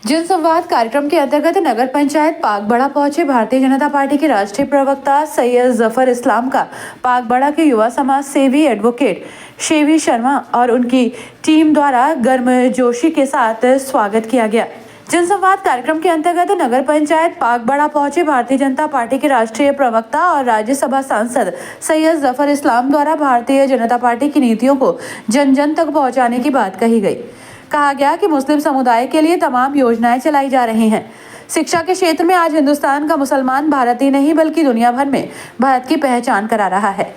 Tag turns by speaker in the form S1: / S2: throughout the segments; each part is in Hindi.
S1: जनसंवाद कार्यक्रम के अंतर्गत नगर पंचायत पाकबड़ा पहुंचे भारतीय जनता पार्टी के राष्ट्रीय प्रवक्ता सैयद जफर इस्लाम का पाकबड़ा के युवा समाज सेवी एडवोकेट शेवी शर्मा और उनकी टीम द्वारा गर्मजोशी के साथ स्वागत किया गया। जनसंवाद कार्यक्रम के अंतर्गत नगर पंचायत पाकबड़ा पहुंचे भारतीय जनता पार्टी के राष्ट्रीय प्रवक्ता और राज्यसभा सांसद सैयद जफर इस्लाम द्वारा भारतीय जनता पार्टी की नीतियों को जन जन तक पहुंचाने की बात कही गई। कहा गया कि मुस्लिम समुदाय के लिए तमाम योजनाएं चलाई जा रही हैं। शिक्षा के क्षेत्र में आज हिंदुस्तान का मुसलमान भारत ही नहीं बल्कि दुनिया भर में भारत की पहचान करा रहा है।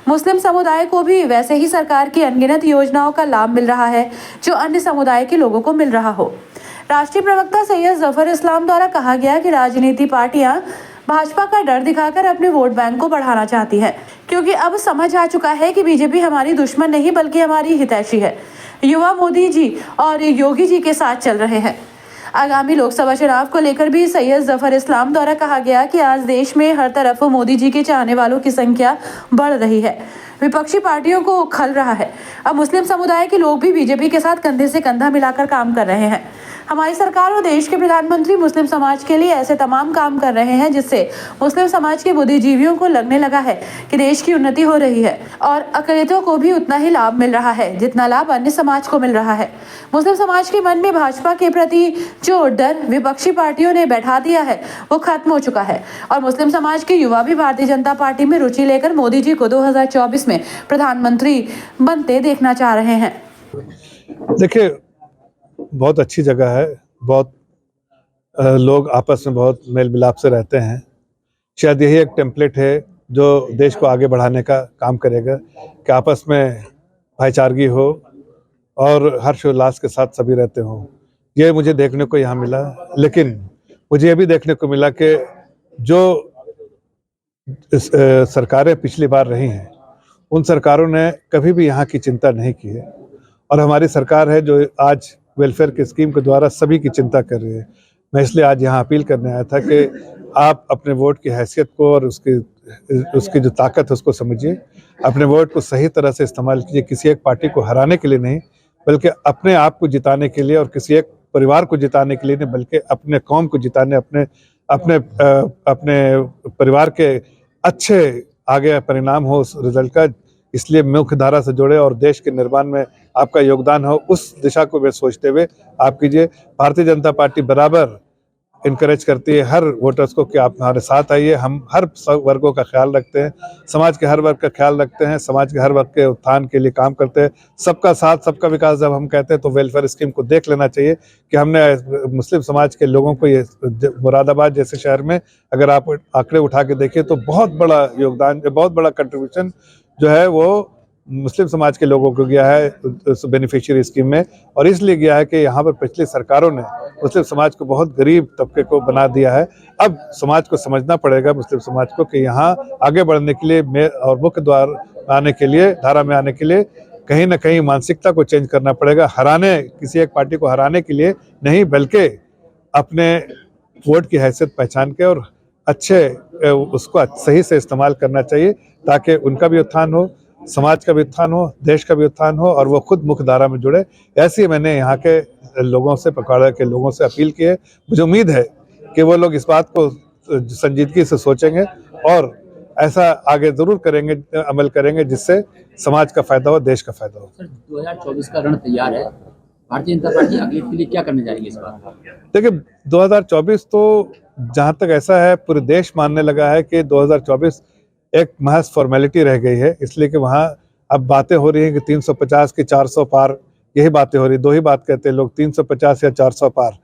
S1: मुस्लिम समुदाय को भी वैसे ही सरकार की अनगिनत योजनाओं का लाभ मिल रहा है जो अन्य समुदाय के लोगों को मिल रहा हो। राष्ट्रीय प्रवक्ता सैयद जफर इस्लाम द्वारा कहा गया कि राजनीति पार्टियां भाजपा का डर दिखाकर अपने वोट बैंक को बढ़ाना चाहती है, क्योंकि अब समझ आ चुका है कि बीजेपी हमारी दुश्मन नहीं बल्कि हमारी हितैषी है। युवा मोदी जी और योगी जी के साथ चल रहे हैं। आगामी लोकसभा चुनाव को लेकर भी सैयद जफर इस्लाम द्वारा कहा गया कि आज देश में हर तरफ मोदी जी के चाहने वालों की संख्या बढ़ रही है, विपक्षी पार्टियों को खल रहा है। अब मुस्लिम समुदाय के लोग भी बीजेपी के साथ कंधे से कंधा मिलाकर काम कर रहे हैं। हमारी सरकार और देश के प्रधानमंत्री मुस्लिम समाज के लिए ऐसे तमाम काम कर रहे हैं जिससे मुस्लिम समाज के बुद्धिजीवियों को लगने लगा है कि देश की उन्नति हो रही है और अकलितों को भी उतना ही लाभ मिल रहा है जितना लाभ अन्य समाज को मिल रहा है। मुस्लिम समाज के मन में भाजपा के प्रति जो डर विपक्षी पार्टियों ने बैठा दिया है वो खत्म हो चुका है और मुस्लिम समाज के युवा भी भारतीय जनता पार्टी में रुचि लेकर मोदी जी को 2024 में प्रधानमंत्री बनते देखना चाह रहे हैं।
S2: देखिए, बहुत अच्छी जगह है, बहुत लोग आपस में बहुत मेल मिलाप से रहते हैं। शायद यही एक टेम्पलेट है जो देश को आगे बढ़ाने का काम करेगा कि आपस में भाईचारगी हो और हर्षोल्लास के साथ सभी रहते हों। ये मुझे देखने को यहाँ मिला, लेकिन मुझे ये भी देखने को मिला कि जो सरकारें पिछली बार रही हैं उन सरकारों ने कभी भी यहाँ की चिंता नहीं की है और हमारी सरकार है जो आज वेलफेयर की स्कीम के द्वारा सभी की चिंता कर रही है। मैं इसलिए आज यहाँ अपील करने आया था कि आप अपने वोट की हैसियत को और उसकी जो ताकत है उसको समझिए। अपने वोट को सही तरह से इस्तेमाल कीजिए, किसी एक पार्टी को हराने के लिए नहीं बल्कि अपने आप को जिताने के लिए और किसी एक परिवार को जिताने के लिए नहीं बल्कि अपने कौम को जिताने, अपने परिवार के अच्छे आगे परिणाम हो उस रिजल्ट का। इसलिए मुख्य धारा से जुड़े और देश के निर्माण में आपका योगदान हो उस दिशा को वे सोचते हुए आप कीजिए। भारतीय जनता पार्टी बराबर इनकरेज करती है हर वोटर्स को कि आप हमारे साथ आइए। हम हर वर्गों का ख्याल रखते हैं, समाज के हर वर्ग का ख्याल रखते हैं, समाज के हर वर्ग के उत्थान के लिए काम करते हैं। सबका साथ सबका विकास जब हम कहते हैं तो वेलफेयर स्कीम को देख लेना चाहिए कि हमने मुस्लिम समाज के लोगों को, ये मुरादाबाद जैसे शहर में अगर आप आंकड़े उठा के देखिए तो बहुत बड़ा योगदान, बहुत बड़ा कंट्रीब्यूशन जो है वो मुस्लिम समाज के लोगों को गया है उस बेनिफिशियरी स्कीम में। और इसलिए गया है कि यहाँ पर पिछली सरकारों ने मुस्लिम समाज को बहुत गरीब तबके को बना दिया है। अब समाज को समझना पड़ेगा, मुस्लिम समाज को, कि यहाँ आगे बढ़ने के लिए और मुख्य द्वार आने के लिए, धारा में आने के लिए कहीं ना कहीं मानसिकता को चेंज करना पड़ेगा। किसी एक पार्टी को हराने के लिए नहीं बल्कि अपने वोट की हैसियत पहचान के और उसको सही से इस्तेमाल करना चाहिए ताकि उनका भी उत्थान हो, समाज का भी उत्थान हो, देश का भी उत्थान हो और वो खुद मुख्य धारा में जुड़े। ऐसी मैंने यहाँ के लोगों से, पकवाड़ा के लोगों से अपील की है। मुझे उम्मीद है कि वो लोग इस बात को संजीदगी से सोचेंगे और ऐसा आगे जरूर करेंगे, अमल करेंगे जिससे समाज का फायदा हो, देश का फायदा हो।
S3: सर, 2024 का रण तैयार है, भारतीय जनता पार्टी अगले के लिए क्या करने जा रही है इस बार?
S2: देखिए, 2024 तो जहाँ तक ऐसा है पूरे देश मानने लगा है कि 2024 एक महज फॉर्मेलिटी रह गई है, इसलिए कि वहाँ अब बातें हो रही हैं कि 350 की 400 पार, यही बातें हो रही। दो ही बात कहते हैं लोग, 350 या 400 पार।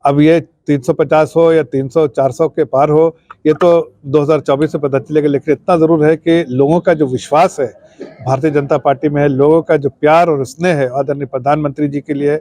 S2: अब ये 350 हो या 300-400 के पार हो, ये तो 2024 से पता चलेगा। लेकिन इतना जरूर है कि लोगों का जो विश्वास है भारतीय जनता पार्टी में है, लोगों का जो प्यार और स्नेह है आदरणीय प्रधानमंत्री जी के लिए,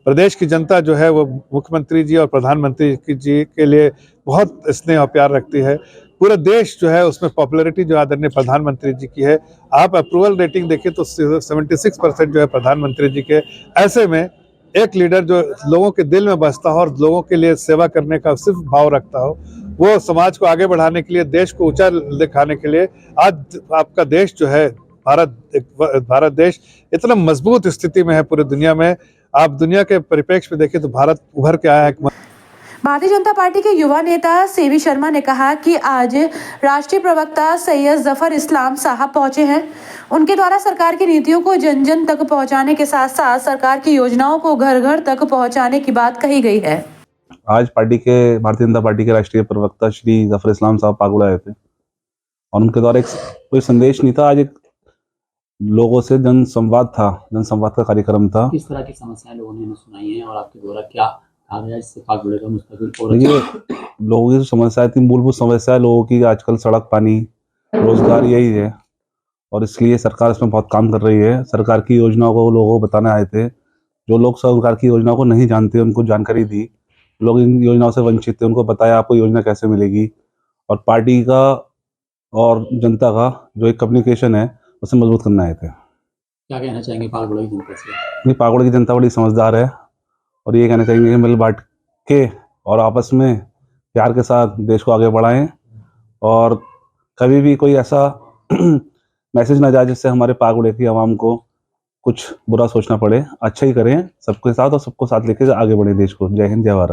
S2: प्रदेश की जनता जो है वो मुख्यमंत्री जी और प्रधानमंत्री जी के लिए बहुत स्नेह और प्यार रखती है। पूरा देश जो है उसमें पॉपुलैरिटी जो आदरणीय प्रधानमंत्री जी की है, आप अप्रूवल रेटिंग देखिए तो 76% जो है प्रधानमंत्री जी के। ऐसे में एक लीडर जो लोगों के दिल में बसता हो और लोगों के लिए सेवा करने का सिर्फ भाव रखता हो, वो समाज को आगे बढ़ाने के लिए, देश को ऊंचा दिखाने के लिए, आज आपका देश जो है भारत देश इतना मजबूत स्थिति में है पूरी दुनिया में। आप दुनिया के परिप्रेक्ष्य में देखिए तो भारत उभर के आया है।
S1: भारतीय जनता पार्टी के युवा नेता सेवी शर्मा ने कहा कि आज राष्ट्रीय प्रवक्ता सैयद जफर इस्लाम साहब पहुंचे हैं। उनके द्वारा सरकार की नीतियों को जन जन तक पहुंचाने के साथ साथ सरकार की योजनाओं को घर घर तक पहुंचाने की बात कही गई है।
S4: आज भारतीय जनता पार्टी के राष्ट्रीय प्रवक्ता श्री जफर इस्लाम साहब पागुड़ा आए थे और उनके द्वारा एक कोई संदेश नहीं था, आज एक लोगों से जनसंवाद का कार्यक्रम था।
S3: किस तरह की समस्याएं लोगों ने सुनाई हैं और आपके द्वारा क्या कहा गया जिससे पाक बड़े का मुस्तकबिल और
S4: देखिए, लोगों की जो समस्याएं थी, मूलभूत समस्या लोगों की आजकल सड़क, पानी, रोजगार यही है और इसलिए सरकार इसमें बहुत काम कर रही है। सरकार की योजनाओं को लोगों को बताने आए थे। जो लोग सरकार की योजनाओं को नहीं जानते उनको जानकारी दी, लोग इन योजनाओं से वंचित थे उनको बताया आपको योजना कैसे मिलेगी, और पार्टी का और जनता का जो एक कम्युनिकेशन है उसे मजबूत करना आए थे।
S3: क्या कहना चाहेंगे पाक बड़े की जनता से?
S4: ये पागुड़ की जनता बड़ी समझदार है और ये कहना चाहेंगे कि मिल बांट के और आपस में प्यार के साथ देश को आगे बढ़ाएं और कभी भी कोई ऐसा मैसेज ना जाए जिससे हमारे पागुड़े की आवाम को कुछ बुरा सोचना पड़े। अच्छा ही करें सबके साथ और सबको साथ लेकर आगे बढ़े देश को। जय हिंद, जय भारत।